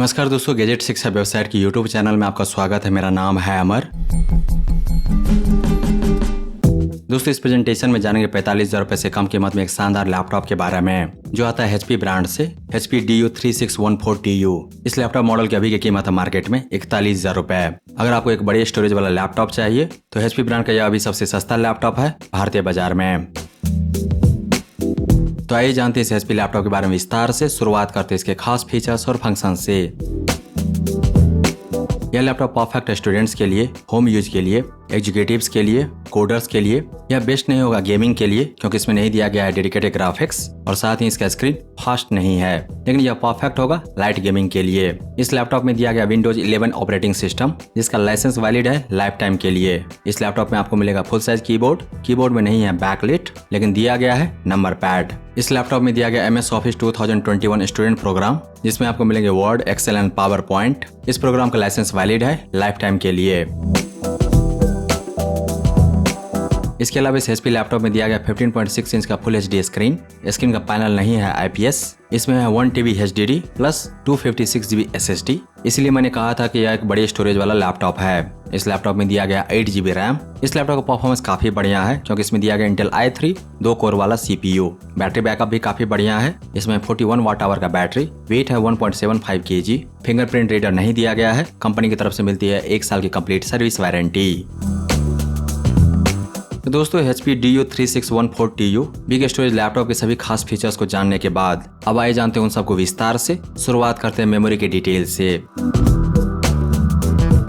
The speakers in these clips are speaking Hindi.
नमस्कार दोस्तों, गैजेट शिक्षा वेबसाइट की यूट्यूब चैनल में आपका स्वागत है। मेरा नाम है अमर। दोस्तों, इस प्रेजेंटेशन में जानेंगे 45,000 रुपए से कम कीमत में एक शानदार लैपटॉप के बारे में जो आता है HP ब्रांड से HP DU3614TU। इस लैपटॉप मॉडल की अभी की कीमत है मार्केट में 41,000 रुपए। अगर आपको एक बड़े स्टोरेज वाला लैपटॉप चाहिए तो HP ब्रांड का यह अभी सबसे सस्ता लैपटॉप है भारतीय बाजार में। तो आइए जानते हैं इस HP लैपटॉप के बारे में विस्तार से। शुरुआत करते हैं इसके खास फीचर्स और फंक्शन से। यह लैपटॉप परफेक्ट स्टूडेंट्स के लिए, होम यूज के लिए, एग्जीक्यूटिव्स के लिए, कोडर्स के लिए। यह बेस्ट नहीं होगा गेमिंग के लिए क्योंकि इसमें नहीं दिया गया है डेडिकेटेड ग्राफिक्स और साथ ही इसका स्क्रीन फास्ट नहीं है, लेकिन यह परफेक्ट होगा लाइट गेमिंग के लिए। इस लैपटॉप में दिया गया विंडोज 11 ऑपरेटिंग सिस्टम जिसका लाइसेंस वैलिड है लाइफ टाइम के लिए। इस लैपटॉप में आपको मिलेगा फुल साइज कीबोर्ड में नहीं है बैकलिट लेकिन दिया गया है नंबर पैड। इस लैपटॉप में दिया गया MS Office 2021 स्टूडेंट प्रोग्राम जिसमें आपको मिलेंगे Word, Excel and PowerPoint. इस प्रोग्राम का लाइसेंस वैलिड है लाइफ टाइम के लिए। इसके अलावा इस HP लैपटॉप में दिया गया 15.6 इंच का फुल HD स्क्रीन का पैनल नहीं है IPS। इसमें है 1 TB HDD plus 256 GB SSD। इसलिए मैंने कहा था कि यह एक बड़ी स्टोरेज वाला लैपटॉप है। इस लैपटॉप में दिया गया 8 GB रैम। इस लैपटॉप का परफॉर्मेंस काफी बढ़िया है क्योंकि इसमें दिया गया Intel i3 2 कोर वाला CPU। बैटरी बैकअप भी काफी बढ़िया है। इसमें 41 वाट आवर का बैटरी, वेट है 1.75 kg। फिंगरप्रिंट रीडर नहीं दिया गया है। कंपनी की तरफ से मिलती है 1 साल की कंप्लीट सर्विस वारंटी। तो दोस्तों, HP DU3614TU big storage laptop के सभी खास फीचर्स को जानने के बाद अब आइए जानते हैं उन सबको विस्तार से। शुरुआत करते हैं मेमोरी के डिटेल से।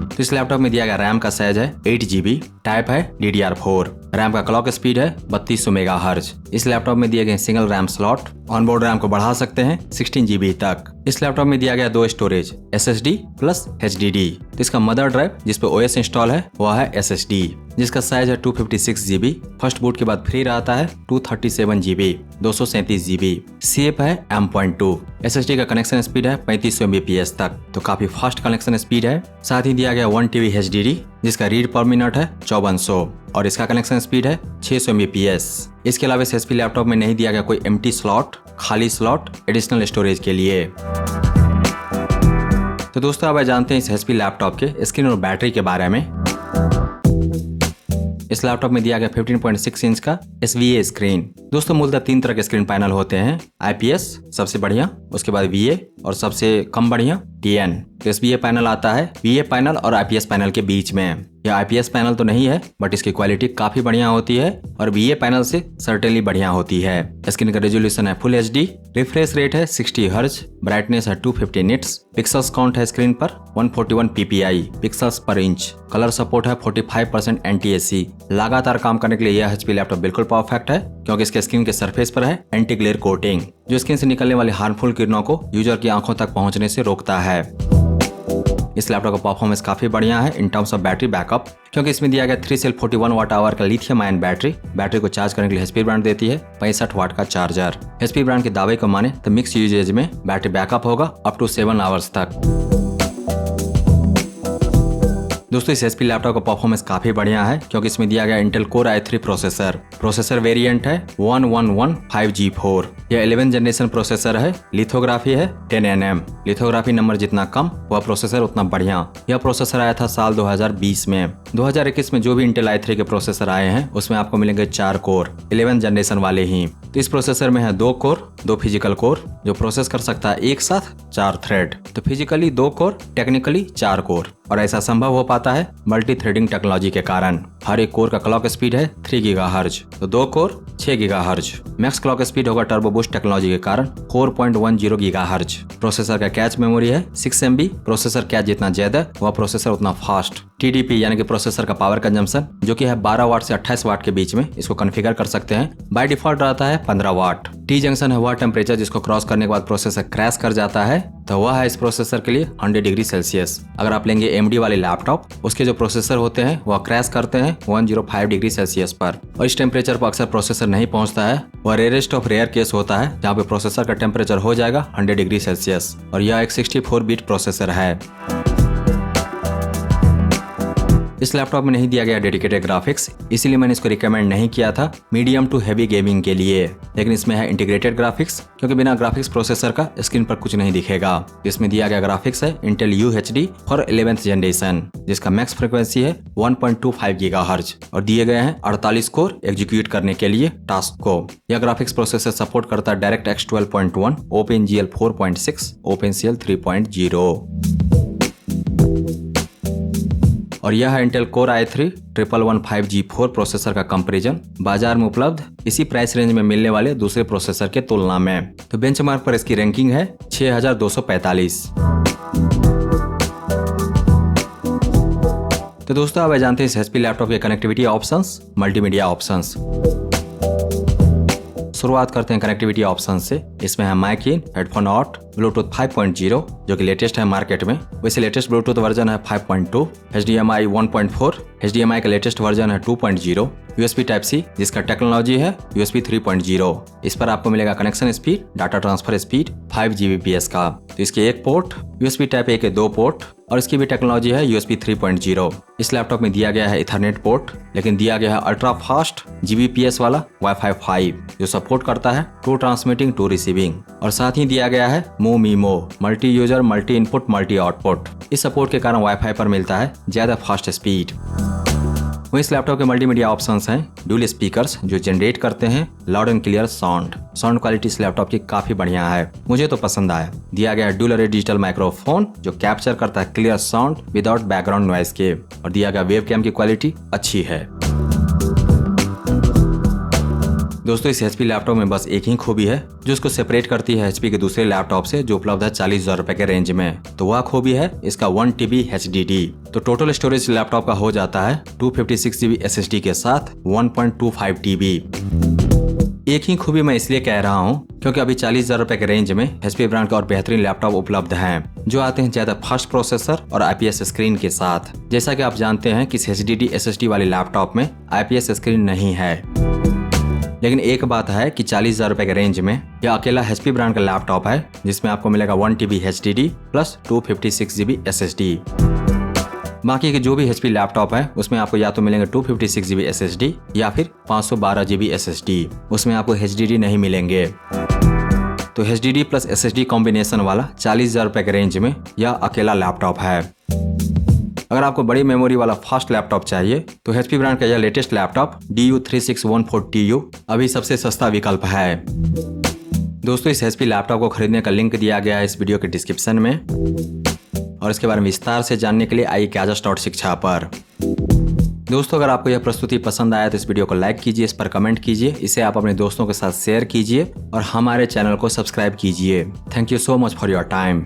तो इस लैपटॉप में दिया गया रैम का साइज है 8 GB, टाइप है DDR4। रैम का क्लॉक स्पीड है 3200 मेगाहर्ट्ज। इस लैपटॉप में दिए गए single RAM slot, onboard RAM को बढ़ा सकते हैं 16 GB तक। इस लैपटॉप में दिया गया 2 स्टोरेज, SSD प्लस HDD। तो इसका मदर ड्राइव जिस पे OS इंस्टॉल है वह है SSD जिसका साइज है 256 GB। फर्स्ट बूट के बाद फ्री रहता है 237 GB, 237 GB। सेफ है M.2। SSD का कनेक्शन स्पीड है 3500 Mbps तक, तो काफी फास्ट कनेक्शन स्पीड है। साथ ही दिया गया 1 TB HDD जिसका रीड पर मिनट है 5400 और इसका कनेक्शन स्पीड है 600 Mbps। इसके अलावा इस HP लैपटॉप में नहीं दिया गया कोई एम्प्टी स्लॉट, खाली स्लॉट एडिशनल स्टोरेज के लिए। तो दोस्तों, अब जानते हैं इस HP लैपटॉप के स्क्रीन और बैटरी के बारे में। इस लैपटॉप में दिया गया 15.6 इंच का SVA स्क्रीन। दोस्तों, मूलतः 3 तरह के स्क्रीन पैनल होते हैं। IPS सबसे बढ़िया, उसके बाद VA और सबसे कम बढ़िया TN। तो SVA पैनल आता है VA पैनल और IPS पैनल के बीच में। यह IPS पैनल तो नहीं है बट इसकी क्वालिटी काफी बढ़िया होती है और VA पैनल से सर्टेनली बढ़िया होती है। स्क्रीन का रेजोल्यूशन है फुल HD, रिफ्रेश रेट है 60 हर्ट्ज, ब्राइटनेस है 250 निट्स, पिक्सल्स काउंट है स्क्रीन पर 141 ppi पिक्सल्स पर इंच, कलर सपोर्ट है 45% NTSC। लगातार काम करने के लिए यह HP लैपटॉप बिल्कुल परफेक्ट है क्योंकि इसके स्क्रीन के सरफेस पर है एंटी ग्लेयर कोटिंग जो स्क्रीन से निकलने वाली हार्मफुल किरणों को यूजर की आंखों तक पहुंचने से रोकता है। इस लैपटॉप का परफॉर्मेंस काफी बढ़िया है in terms of battery backup क्योंकि इसमें दिया गया 3 सेल 41 वाट आवर का लिथियम आयन बैटरी को चार्ज करने के लिए HP ब्रांड देती है 65 वाट का चार्जर। HP ब्रांड के दावे को माने तो मिक्स यूजेज में बैटरी बैकअप होगा अप टू 7 आवर्स तक। दोस्तों, इस HP लैपटॉप का परफॉर्मेंस काफी बढ़िया है क्योंकि इसमें दिया गया Intel Core i3 processor variant है 11155G4। यह 11 जनरेशन प्रोसेसर है। लिथोग्राफी है 10 nm। लिथोग्राफी नंबर जितना कम वह प्रोसेसर उतना बढ़िया। यह प्रोसेसर आया था साल 2020 में। 2021 में जो भी Intel i3 के प्रोसेसर आए हैं उसमें आपको मिलेंगे 4 कोर 11 जनरेशन वाले ही। तो इस प्रोसेसर में है 2 कोर, 2 फिजिकल कोर जो प्रोसेस कर सकता है एक साथ 4 थ्रेड। तो फिजिकली 2 कोर, टेक्निकली 4 कोर और ऐसा संभव हो पाता है मल्टी थ्रेडिंग टेक्नोलॉजी के कारण। हर एक कोर का क्लॉक स्पीड है 3 GHz, तो 2 core 6 GHz। Max clock speed होगा टर्बो बूस्ट टेक्नोलॉजी के कारण 4.10 GHz। प्रोसेसर का कैच मेमोरी है 6 MB। प्रोसेसर कैच जितना ज्यादा वह प्रोसेसर उतना फास्ट। TDP यानी कि प्रोसेसर का पावर कंजम्पशन जो कि है 12 वाट से 28 वाट के बीच में, इसको कॉन्फ़िगर कर सकते हैं। बाय डिफॉल्ट रहता है 15 वाट। T जंक्शन है वह टेम्परेचर जिसको क्रॉस करने के बाद प्रोसेसर क्रैश कर जाता है, तो वह है इस प्रोसेसर के लिए 100 डिग्री सेल्सियस। अगर आप लेंगे AMD वाले लैपटॉप, उसके जो प्रोसेसर होते हैं वह क्रैश करते हैं 105 डिग्री सेल्सियस पर और इस टेम्परेचर पर अक्सर प्रोसेसर नहीं पहुंचता है। वह रेयरेस्ट ऑफ रेयर केस होता है जहाँ पे प्रोसेसर का टेम्परेचर हो जाएगा 100 डिग्री सेल्सियस और यह एक 64 बिट प्रोसेसर है। इस लैपटॉप में नहीं दिया गया डेडिकेटेड ग्राफिक्स, इसीलिए मैंने इसको रिकमेंड नहीं किया था मीडियम टू हैवी गेमिंग के लिए। लेकिन इसमें है इंटीग्रेटेड ग्राफिक्स, क्योंकि बिना ग्राफिक्स प्रोसेसर का स्क्रीन पर कुछ नहीं दिखेगा। इसमें दिया गया ग्राफिक्स है Intel UHD for 11th generation, जिसका मैक्स फ्रीक्वेंसी है 1.25 गीगाहर्ट्ज और दिए गए हैं 48 कोर एग्जीक्यूट करने के लिए टास्क को। यह ग्राफिक्स प्रोसेसर सपोर्ट करता है DirectX 12.1, OpenGL 4.6, OpenCL 3.0 और यह है Intel Core i3 1115G4 processor का कंपैरिजन बाजार में उपलब्ध इसी प्राइस रेंज में मिलने वाले दूसरे प्रोसेसर के तुलना में। तो बेंचमार्क पर इसकी रैंकिंग है 6245। तो दोस्तों अब जानते हैं इस HP लैपटॉप के कनेक्टिविटी ऑप्शंस, मल्टीमीडिया ऑप्शंस। शुरुआत करते हैं कनेक्टिविटी ऑप्शन से। इसमें है mic in, headphone out, Bluetooth 5.0 जो कि लेटेस्ट है मार्केट में। वैसे लेटेस्ट ब्लूटूथ वर्जन है 5.2, HDMI 1.4, HDMI का लेटेस्ट वर्जन है 2.0, USB टाइप C जिसका टेक्नोलॉजी है USB 3.0। इस पर आपको मिलेगा connection speed, data transfer speed 5 Gbps का। तो इसके एक पोर्ट USB टाइप A के 2 पोर्ट और इसकी भी टेक्नोलॉजी है USB 3.0। इस लैपटॉप में दिया गया है इथरनेट पोर्ट, लेकिन दिया गया है अल्ट्रा फास्ट Gbps वाला Wi-Fi 5 जो सपोर्ट करता है टू ट्रांसमिटिंग टू रिसीविंग, और साथ ही दिया गया है MoMeMo multi user multi input multi output. इस सपोर्ट के कारण Wi-Fi पर मिलता है ज्यादा फास्ट स्पीड। वहीं इस लैपटॉप के मल्टीमीडिया ऑप्शंस हैं ड्यूल स्पीकर्स जो जनरेट करते हैं loud and clear sound. Sound quality इस लैपटॉप की काफी बढ़िया है, मुझे तो पसंद आया। दिया गया है डुअल अरे डिजिटल माइक्रोफोन जो कैप्चर करता है clear sound without background noise के, और दिया गया वेबकैम की क्वालिटी अच्छी है। दोस्तों इस HP लैपटॉप में बस एक ही खूबी है जो इसको सेपरेट करती है HP के दूसरे लैपटॉप से जो उपलब्ध है 40,000 रुपए के रेंज में। तो वह खूबी है इसका 1 TB HDD। तो टोटल स्टोरेज लैपटॉप का हो जाता है 256 GB SSD के साथ 1.25 TB। एक ही खूबी मैं इसलिए कह रहा हूँ क्योंकि अभी 40,000 रुपए के रेंज में HP ब्रांड का और बेहतरीन लैपटॉप उपलब्ध हैं जो आते हैं ज्यादा फास्ट प्रोसेसर और IPS स्क्रीन के साथ। जैसा कि आप जानते हैं कि इस HDD SSD वाले लैपटॉप में IPS स्क्रीन नहीं है, लेकिन एक बात है कि 40,000 रुपए के रेंज में यह अकेला HP ब्रांड का लैपटॉप है जिसमें आपको मिलेगा 1 TB HDD plus 256 GB SSD। बाकी के जो भी HP लैपटॉप है उसमें आपको या तो मिलेंगे 256 GB SSD या फिर 512 GB SSD, उसमें आपको HDD नहीं मिलेंगे। तो HDD प्लस SSD कॉम्बिनेशन वाला 40,000 रुपए के रेंज में यह अकेला लैपटॉप है। अगर आपको बड़ी मेमोरी वाला फास्ट लैपटॉप चाहिए तो HP ब्रांड का यह लेटेस्ट लैपटॉप DU3614TU अभी सबसे सस्ता विकल्प है। दोस्तों इस HP लैपटॉप को खरीदने का लिंक दिया गया है इस वीडियो के डिस्क्रिप्शन में, और इसके बारे में विस्तार से जानने के लिए आइए Kajus.शिक्षा पर। दोस्तों अगर आपको यह प्रस्तुति पसंद आया तो इस वीडियो को लाइक कीजिए, इस पर कमेंट कीजिए, इसे आप अपने दोस्तों के साथ शेयर कीजिए और हमारे चैनल को सब्सक्राइब कीजिए। Thank you so much for your time.